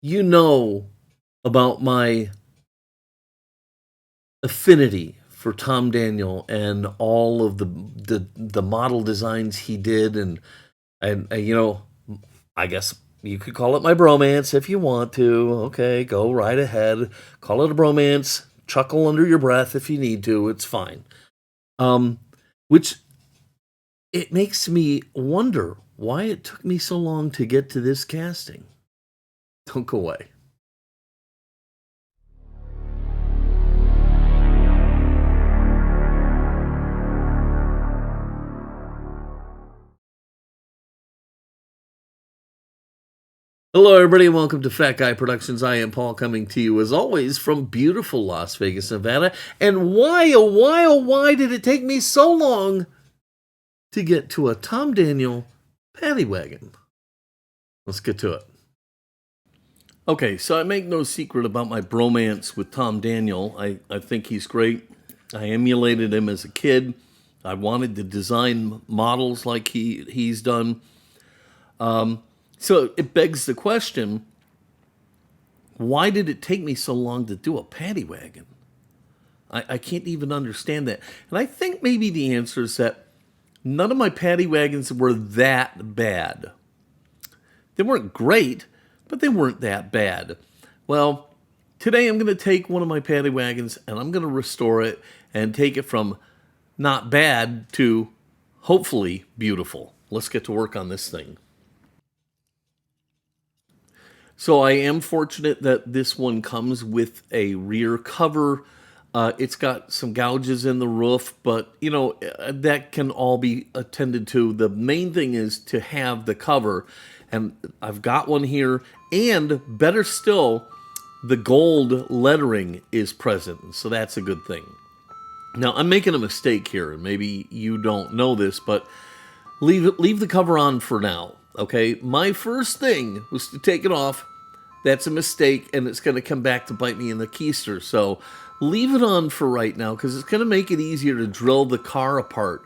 you know about my affinity for Tom Daniel and all of the model designs he did, and I guess you could call it my bromance if you want to. Okay, go right ahead. Call it a bromance. Chuckle under your breath if you need to. It's fine. Which it makes me wonder why it took me so long to get to this casting. Don't go away. Hello, everybody, and welcome to Fat Guy Productions. I am Paul, coming to you, as always, from beautiful Las Vegas, Nevada. And why, oh, why did it take me so long to get to a Tom Daniel Paddy Wagon? Let's get to it. Okay, so I make no secret about my bromance with Tom Daniel. I think he's great. I emulated him as a kid. I wanted to design models like he's done. So it begs the question, why did it take me so long to do a Paddy Wagon? I can't even understand that. And I think maybe the answer is that none of my Paddy Wagons were that bad. They weren't great, but they weren't that bad. Well, today I'm going to take one of my Paddy Wagons and I'm going to restore it and take it from not bad to hopefully beautiful. Let's get to work on this thing. So I am fortunate that this one comes with a rear cover. It's got some gouges in the roof, but that can all be attended to. The main thing is to have the cover, and I've got one here, and better still, the gold lettering is present, so that's a good thing. Now, I'm making a mistake here, and maybe you don't know this, but leave the cover on for now, okay? My first thing was to take it off. That's a mistake, and it's going to come back to bite me in the keister. So leave it on for right now, because it's going to make it easier to drill the car apart.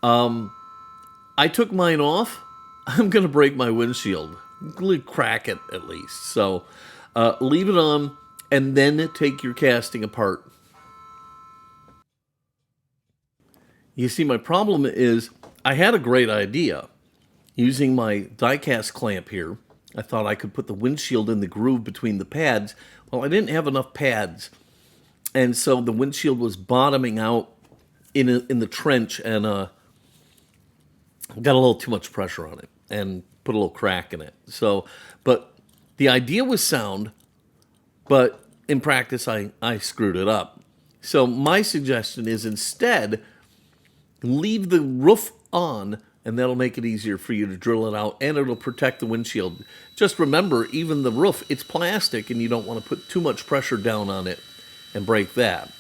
I took mine off. I'm going to break my windshield. Crack it, at least. So leave it on, and then take your casting apart. You see, my problem is I had a great idea. Using my die-cast clamp here, I thought I could put the windshield in the groove between the pads. Well, I didn't have enough pads, and so the windshield was bottoming out in the trench, and got a little too much pressure on it and put a little crack in it. So, but the idea was sound, but in practice I screwed it up. So my suggestion is instead leave the roof on, and that'll make it easier for you to drill it out, and it'll protect the windshield. Just remember, even the roof, it's plastic, and you don't want to put too much pressure down on it and break that.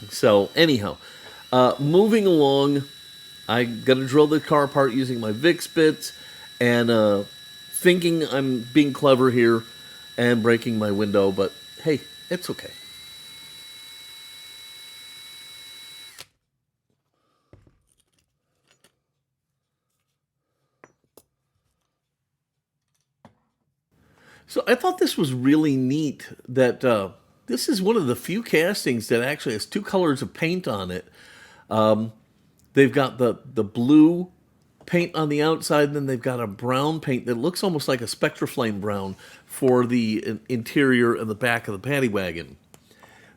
So anyhow, moving along, I got to drill the car apart using my Vix Bit, and thinking I'm being clever here and breaking my window, but hey, it's okay. So I thought this was really neat that this is one of the few castings that actually has two colors of paint on it. They've got the blue paint on the outside, and then they've got a brown paint that looks almost like a Spectraflame brown for the interior and the back of the Paddy Wagon.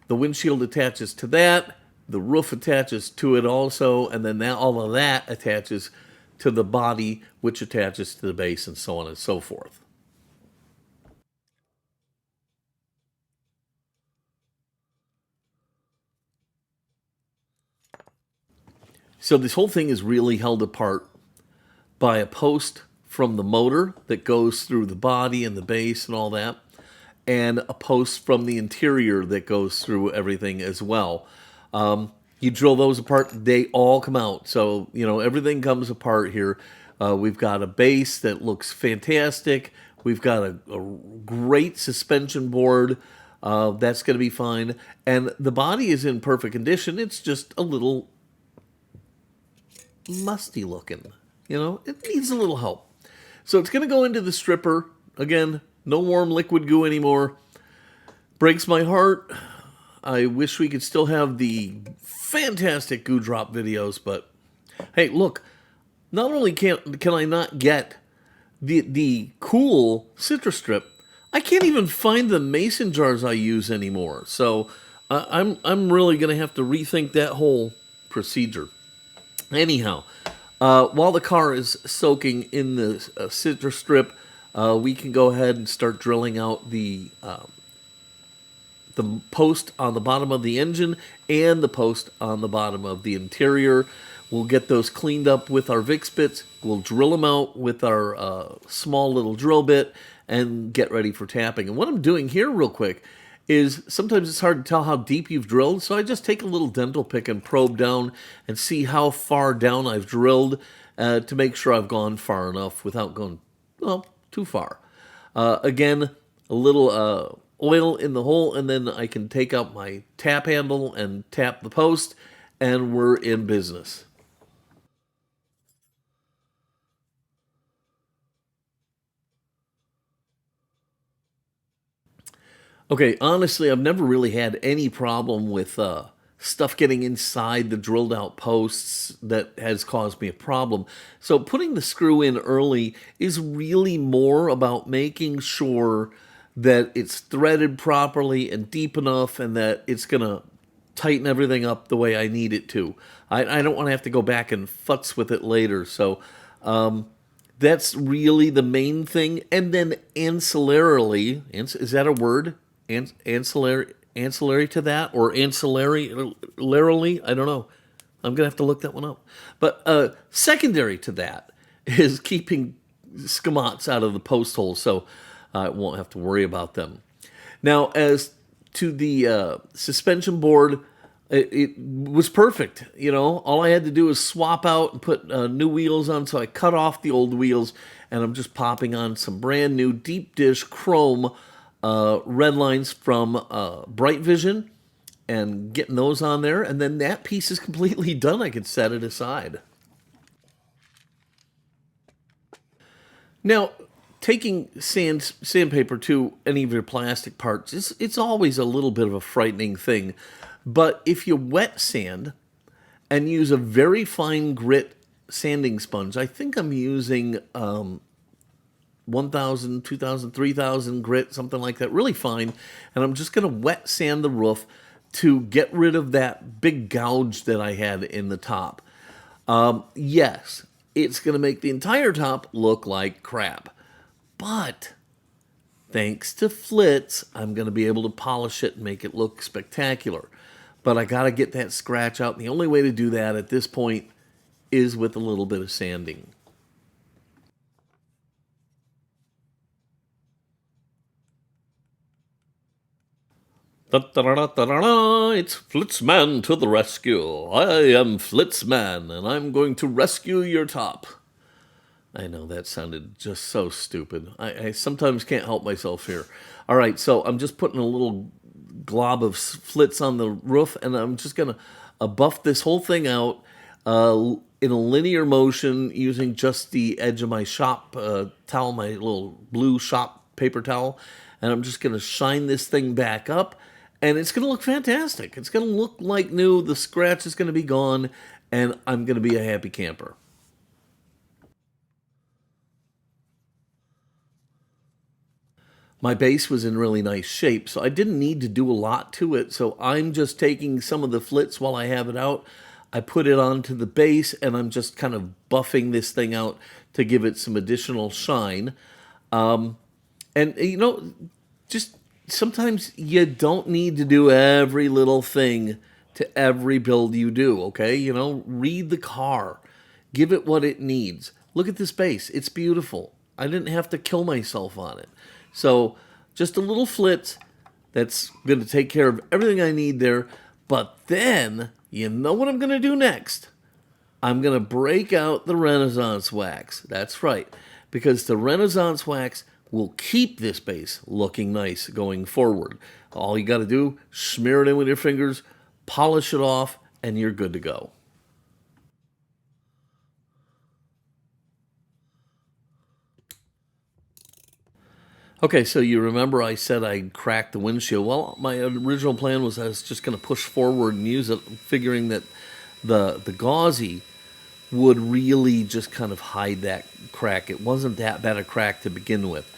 The windshield attaches to that, the roof attaches to it also, and then all of that attaches to the body, which attaches to the base, and so on and so forth. So this whole thing is really held apart by a post from the motor that goes through the body and the base and all that, and a post from the interior that goes through everything as well. You drill those apart, they all come out. So, everything comes apart here. We've got a base that looks fantastic. We've got a great suspension board. That's going to be fine. And the body is in perfect condition. It's just a little musty looking. It needs a little help. So it's going to go into the stripper. Again, No warm liquid goo anymore. Breaks my heart. I wish we could still have the fantastic goo drop videos, but hey, look, not only can I not get the cool citrus strip, I can't even find the mason jars I use anymore. So I'm really going to have to rethink that whole procedure. Anyhow, while the car is soaking in the citrus strip, we can go ahead and start drilling out the post on the bottom of the engine and the post on the bottom of the interior. We'll get those cleaned up with our Vix bits. We'll drill them out with our small little drill bit and get ready for tapping. And what I'm doing here real quick is sometimes it's hard to tell how deep you've drilled, so I just take a little dental pick and probe down and see how far down I've drilled to make sure I've gone far enough without going, well, too far. Again, a little oil in the hole, and then I can take out my tap handle and tap the post, and we're in business. Okay, honestly, I've never really had any problem with stuff getting inside the drilled out posts that has caused me a problem. So putting the screw in early is really more about making sure that it's threaded properly and deep enough and that it's going to tighten everything up the way I need it to. I don't want to have to go back and futz with it later. So that's really the main thing. And then ancillarily, is that a word? Ancillary to that, or ancillarily, I don't know. I'm gonna have to look that one up. But secondary to that is keeping scamots out of the post hole, so I won't have to worry about them. Now, as to the suspension board, it was perfect. You know, all I had to do was swap out and put new wheels on. So I cut off the old wheels, and I'm just popping on some brand new deep dish chrome Redlines from Brightvision and getting those on there, and then that piece is completely done. I can set it aside. Now, taking sandpaper to any of your plastic parts, it's always a little bit of a frightening thing. But if you wet sand and use a very fine grit sanding sponge, I think I'm using 1,000, 2,000, 3,000 grit, something like that, really fine. And I'm just going to wet sand the roof to get rid of that big gouge that I had in the top. Yes, it's going to make the entire top look like crap. But thanks to Flitz, I'm going to be able to polish it and make it look spectacular. But I got to get that scratch out. And the only way to do that at this point is with a little bit of sanding. Da-da-da-da-da-da. It's Flitzman to the rescue. I am Flitzman, and I'm going to rescue your top. I know that sounded just so stupid. I sometimes can't help myself here. All right, so I'm just putting a little glob of Flitz on the roof, and I'm just going to buff this whole thing out in a linear motion using just the edge of my shop towel, my little blue shop paper towel, and I'm just going to shine this thing back up. And it's going to look fantastic. It's going to look like new. The scratch is going to be gone, and I'm going to be a happy camper. My base was in really nice shape, so I didn't need to do a lot to it. So I'm just taking some of the Flitz while I have it out. I put it onto the base, and I'm just kind of buffing this thing out to give it some additional shine. And, you know, just sometimes you don't need to do every little thing to every build you do, okay? You know, read the car. Give it what it needs. Look at this base. It's beautiful. I didn't have to kill myself on it. So just a little Flitz that's going to take care of everything I need there. But then, you know what I'm going to do next? I'm going to break out the Renaissance wax. That's right. Because the Renaissance wax will keep this base looking nice going forward. All you got to do, smear it in with your fingers, polish it off, and you're good to go. Okay, so you remember I said I'd crack the windshield. Well, my original plan was I was just going to push forward and use it, figuring that the gauzy would really just kind of hide that crack. It wasn't that bad a crack to begin with.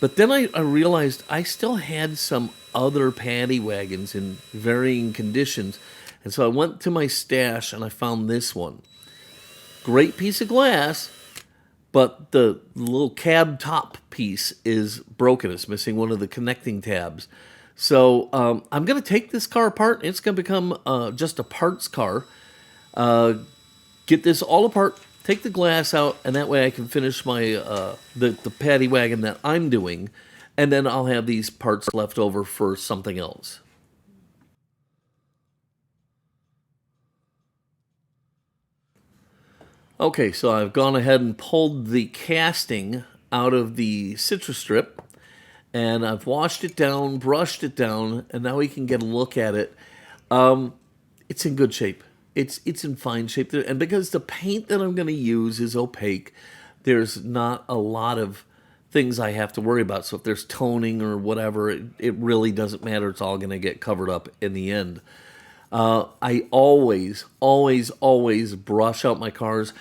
But then I realized I still had some other paddy wagons in varying conditions. And so I went to my stash and I found this one. Great piece of glass, but the little cab top piece is broken. It's missing one of the connecting tabs. So I'm going to take this car apart. It's going to become just a parts car. Get this all apart, take the glass out, and that way I can finish my the paddy wagon that I'm doing, and then I'll have these parts left over for something else. Okay, so I've gone ahead and pulled the casting out of the citrus strip, and I've washed it down, brushed it down, and now we can get a look at it. It's in good shape. It's in fine shape, and because the paint that I'm going to use is opaque, there's not a lot of things I have to worry about. So if there's toning or whatever, it really doesn't matter. It's all going to get covered up in the end. I always brush out my cars.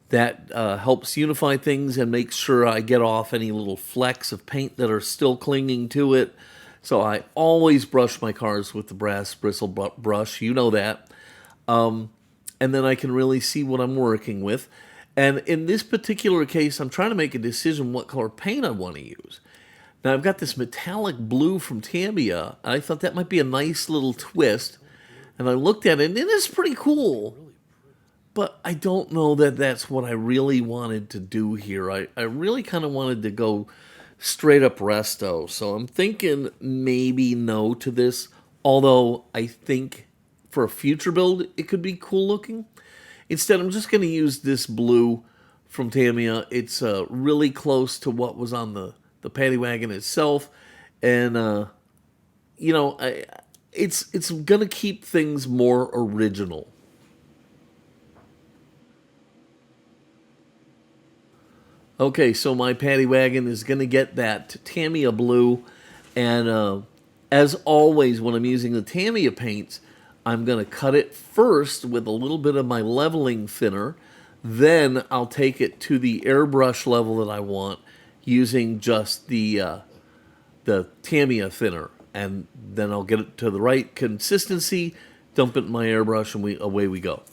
That helps unify things and make sure I get off any little flecks of paint that are still clinging to it. So I always brush my cars with the brass bristle brush. You know that. And then I can really see what I'm working with. And in this particular case, I'm trying to make a decision what color paint I want to use. Now, I've got this metallic blue from Tamiya. I thought that might be a nice little twist. And I looked at it, and it is pretty cool. But I don't know that that's what I really wanted to do here. I really kind of wanted to go straight up resto. So I'm thinking maybe no to this. Although I think for a future build, it could be cool looking. Instead, I'm just going to use this blue from Tamiya. It's really close to what was on the paddy wagon itself. And, it's going to keep things more original. Okay, so my paddy wagon is going to get that Tamiya blue. And as always, when I'm using the Tamiya paints, I'm going to cut it first with a little bit of my leveling thinner. Then I'll take it to the airbrush level that I want using just the Tamiya thinner. And then I'll get it to the right consistency, dump it in my airbrush, and away we go.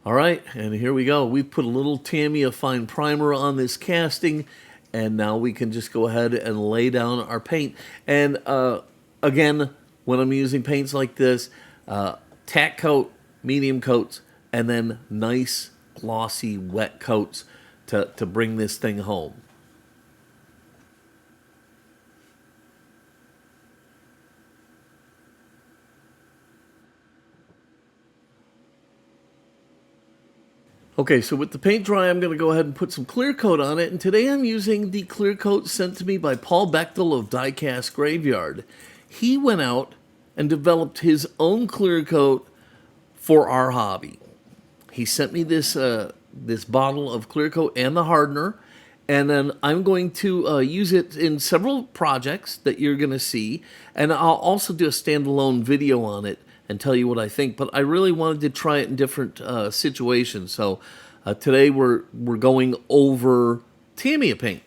All right, and here we go. We put a little Tamiya fine primer on this casting, and now we can just go ahead and lay down our paint. And again, when I'm using paints like this, tack coat, medium coats, and then nice glossy wet coats to bring this thing home. Okay, so with the paint dry, I'm going to go ahead and put some clear coat on it. And today I'm using the clear coat sent to me by Paul Bechtel of Diecast Graveyard. He went out and developed his own clear coat for our hobby. He sent me this this bottle of clear coat and the hardener. And then I'm going to use it in several projects that you're going to see. And I'll also do a standalone video on it and tell you what I think. But I really wanted to try it in different situations. So today we're going over Tamiya paint,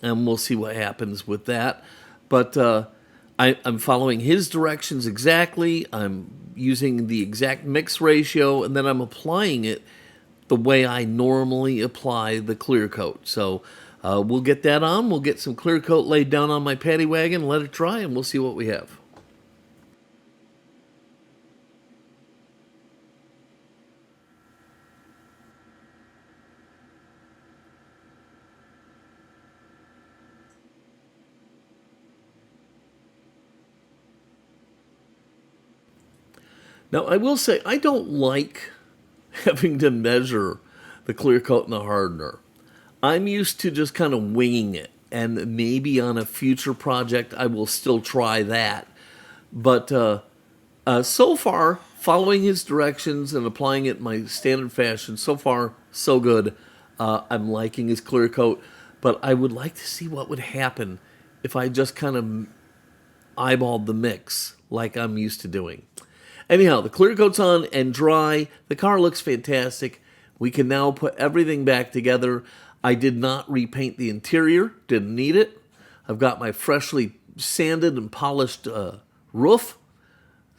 and we'll see what happens with that. But I'm following his directions exactly. I'm using the exact mix ratio, and then I'm applying it the way I normally apply the clear coat. So we'll get that on. We'll get some clear coat laid down on my paddy wagon, let it dry, and we'll see what we have. Now, I will say, I don't like having to measure the clear coat and the hardener. I'm used to just kind of winging it, and maybe on a future project I will still try that. But so far, following his directions and applying it in my standard fashion, so far, so good. I'm liking his clear coat, but I would like to see what would happen if I just kind of eyeballed the mix like I'm used to doing. Anyhow, the clear coat's on and dry. The car looks fantastic. We can now put everything back together. I did not repaint the interior. Didn't need it. I've got my freshly sanded and polished roof.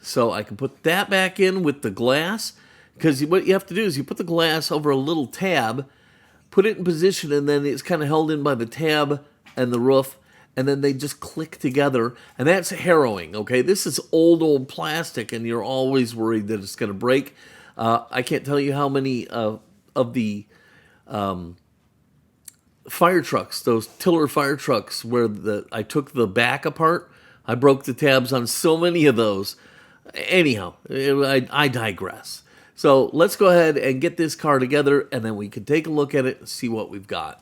So I can put that back in with the glass. Because what you have to do is you put the glass over a little tab, put it in position, and then it's kind of held in by the tab and the roof. And then they just click together, and that's harrowing, okay? This is old plastic, and you're always worried that it's going to break. I can't tell you how many of the fire trucks, those tiller fire trucks, where I took the back apart. I broke the tabs on so many of those. Anyhow, I digress. So let's go ahead and get this car together, and then we can take a look at it and see what we've got.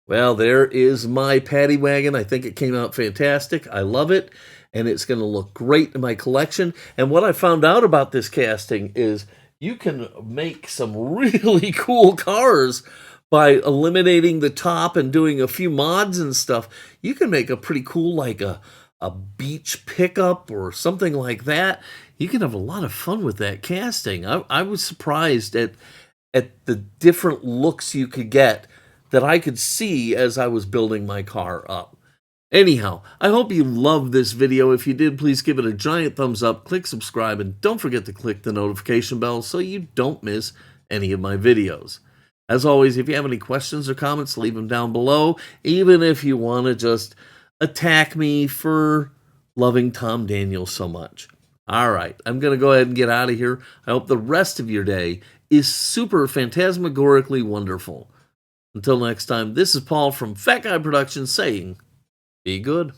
Well, there is my Paddy Wagon. I think it came out fantastic. I love it, and it's going to look great in my collection. And what I found out about this casting is you can make some really cool cars by eliminating the top and doing a few mods and stuff. You can make a pretty cool, like a beach pickup or something like that. You can have a lot of fun with that casting. I was surprised at the different looks you could get that I could see as I was building my car up. Anyhow, I hope you loved this video. If you did, please give it a giant thumbs up, click subscribe, and don't forget to click the notification bell so you don't miss any of my videos. As always, if you have any questions or comments, leave them down below, even if you want to just attack me for loving Tom Daniels so much. All right, I'm going to go ahead and get out of here. I hope the rest of your day is super phantasmagorically wonderful. Until next time, this is Paul from Fat Guy Productions saying, be good.